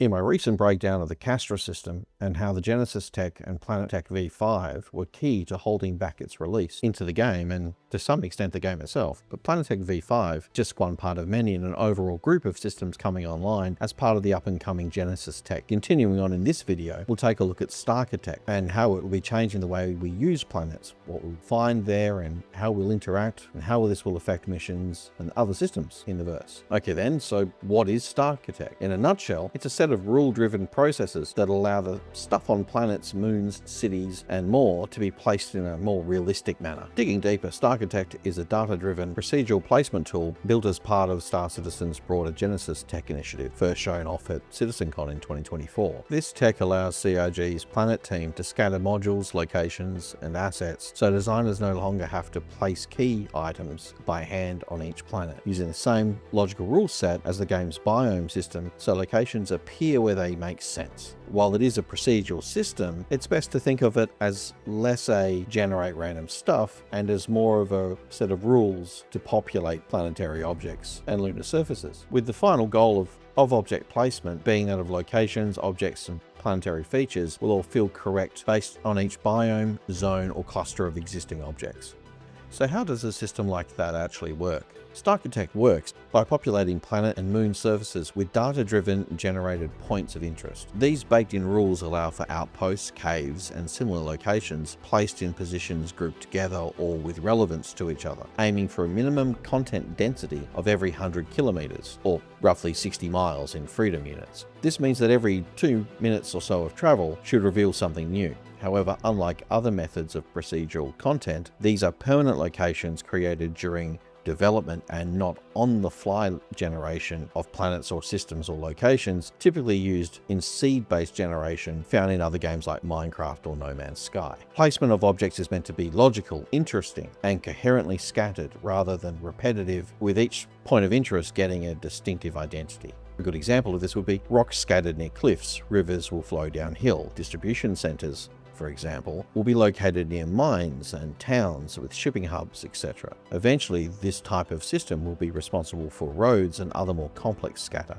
In my recent breakdown of the Castra system and how the Genesis Tech and Planet Tech V5 were key to holding back its release into the game and to some extent the game itself, but Planet Tech V5 just one part of many in an overall group of systems coming online as part of the up and coming Genesis Tech. Continuing on in this video, we'll take a look at Starker Tech and how it will be changing the way we use planets, what we'll find there and how we'll interact and how this will affect missions and other systems in the verse. Okay then, so what is Starker Tech? In a nutshell, it's a set of rule-driven processes that allow the stuff on planets, moons, cities, and more to be placed in a more realistic manner. Digging deeper, Starker Tech is a data-driven procedural placement tool built as part of Star Citizen's broader Genesis Tech initiative, first shown off at CitizenCon in 2024. This tech allows CRG's Planet team to scatter modules, locations, and assets, so designers no longer have to place key items by hand on each planet, using the same logical rule set as the game's biome system, so locations appear where they make sense. While it is a procedural system, it's best to think of it as less a generate random stuff and as more of a set of rules to populate planetary objects and lunar surfaces, with the final goal of object placement being that of locations, objects, and planetary features will all feel correct based on each biome, zone, or cluster of existing objects. So how does a system like that actually work? Starker Tech works by populating planet and moon surfaces with data-driven generated points of interest. These baked-in rules allow for outposts, caves, and similar locations placed in positions grouped together or with relevance to each other, aiming for a minimum content density of every 100 kilometers, or roughly 60 miles in freedom units. This means that every 2 minutes or so of travel should reveal something new. However, unlike other methods of procedural content, these are permanent locations created during development and not on-the-fly generation of planets or systems or locations typically used in seed-based generation found in other games like Minecraft or No Man's Sky. Placement of objects is meant to be logical, interesting, and coherently scattered rather than repetitive, with each point of interest getting a distinctive identity. A good example of this would be rocks scattered near cliffs. Rivers will flow downhill. Distribution centers, for example, will be located near mines and towns with shipping hubs, etc. Eventually, this type of system will be responsible for roads and other more complex scatter.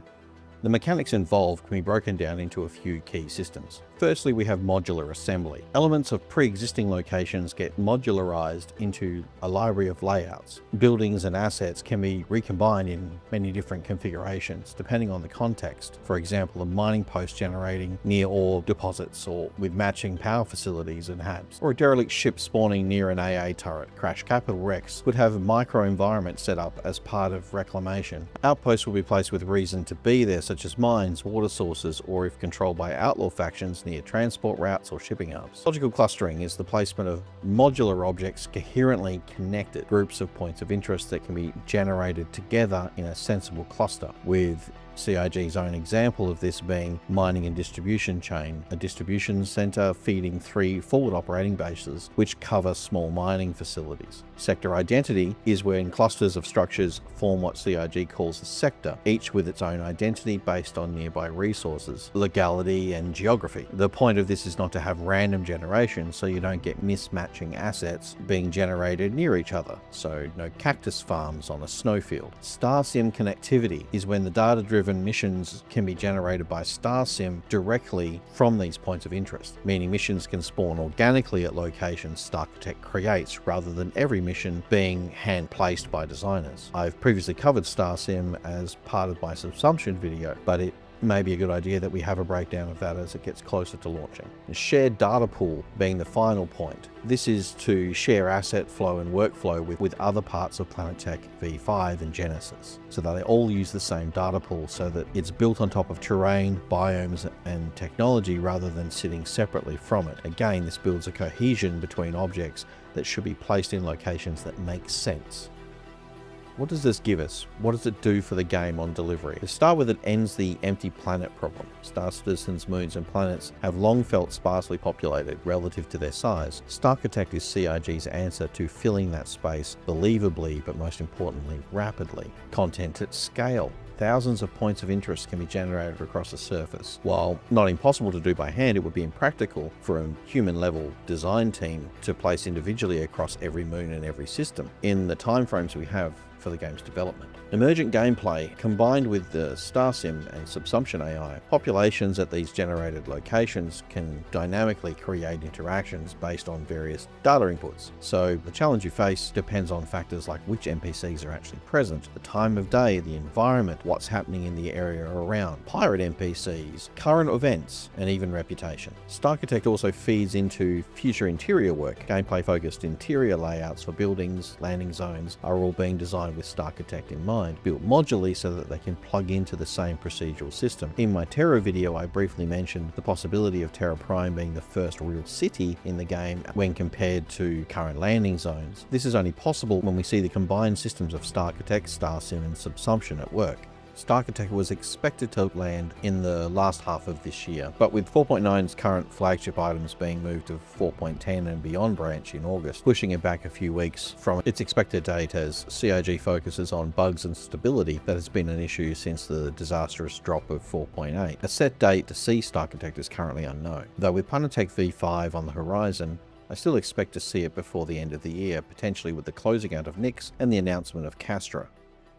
The mechanics involved can be broken down into a few key systems. Firstly, we have modular assembly. Elements of pre-existing locations get modularized into a library of layouts. Buildings and assets can be recombined in many different configurations, depending on the context. For example, a mining post generating near ore deposits or with matching power facilities and hubs, or a derelict ship spawning near an AA turret. Crash Capital Rex would have a microenvironment set up as part of reclamation. Outposts will be placed with reason to be there, such as mines, water sources, or if controlled by outlaw factions, near transport routes or shipping hubs. Logical clustering is the placement of modular objects coherently connected, groups of points of interest that can be generated together in a sensible cluster, with CIG's own example of this being mining and distribution chain, a distribution center feeding 3 forward operating bases which cover small mining facilities. Sector identity is when clusters of structures form what CIG calls a sector, each with its own identity based on nearby resources, legality, and geography. The point of this is not to have random generation, so you don't get mismatching assets being generated near each other, so no cactus farms on a snowfield. StarSim connectivity is when the data-driven missions can be generated by StarSim directly from these points of interest, meaning missions can spawn organically at locations Starker Tech creates rather than every mission being hand-placed by designers. I've previously covered StarSim as part of my subsumption video, but it may be a good idea that we have a breakdown of that as it gets closer to launching. The shared data pool being the final point. This is to share asset flow and workflow with other parts of Planet Tech V5 and Genesis, so that they all use the same data pool so that it's built on top of terrain, biomes, and technology rather than sitting separately from it. Again, this builds a cohesion between objects that should be placed in locations that make sense. What does this give us? What does it do for the game on delivery? To start with, it ends the empty planet problem. Star Citizen's moons and planets have long felt sparsely populated relative to their size. Starker Tech is CIG's answer to filling that space believably, but most importantly, rapidly. Content at scale. Thousands of points of interest can be generated across the surface. While not impossible to do by hand, it would be impractical for a human-level design team to place individually across every moon and every system. In the timeframes we have for the game's development. Emergent gameplay, combined with the StarSim and Subsumption AI, populations at these generated locations can dynamically create interactions based on various data inputs. So the challenge you face depends on factors like which NPCs are actually present, the time of day, the environment, what's happening in the area around, pirate NPCs, current events, and even reputation. Starchitect also feeds into future interior work. Gameplay-focused interior layouts for buildings, landing zones are all being designed with Starchitect in mind, built modularly so that they can plug into the same procedural system. In my Terra video, I briefly mentioned the possibility of Terra Prime being the first real city in the game when compared to current landing zones. This is only possible when we see the combined systems of Starchitect, StarSim, and Subsumption at work. Starchitect was expected to land in the last half of this year, but with 4.9's current flagship items being moved to 4.10 and beyond branch in August, pushing it back a few weeks from its expected date as CIG focuses on bugs and stability that has been an issue since the disastrous drop of 4.8. A set date to see Starchitect is currently unknown, though with Planetech V5 on the horizon, I still expect to see it before the end of the year, potentially with the closing out of Nyx and the announcement of Castra.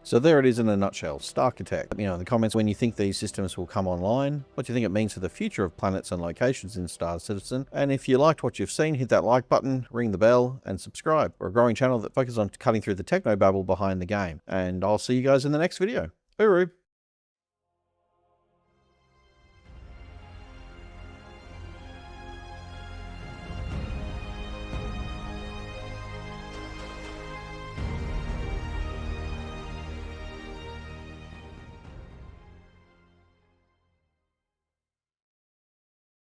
So there it is in a nutshell, Starchitect. Let me know in the comments when you think these systems will come online, what do you think it means for the future of planets and locations in Star Citizen, and if you liked what you've seen, hit that like button, ring the bell, and subscribe. We're a growing channel that focuses on cutting through the technobabble behind the game, and I'll see you guys in the next video. Hooroo!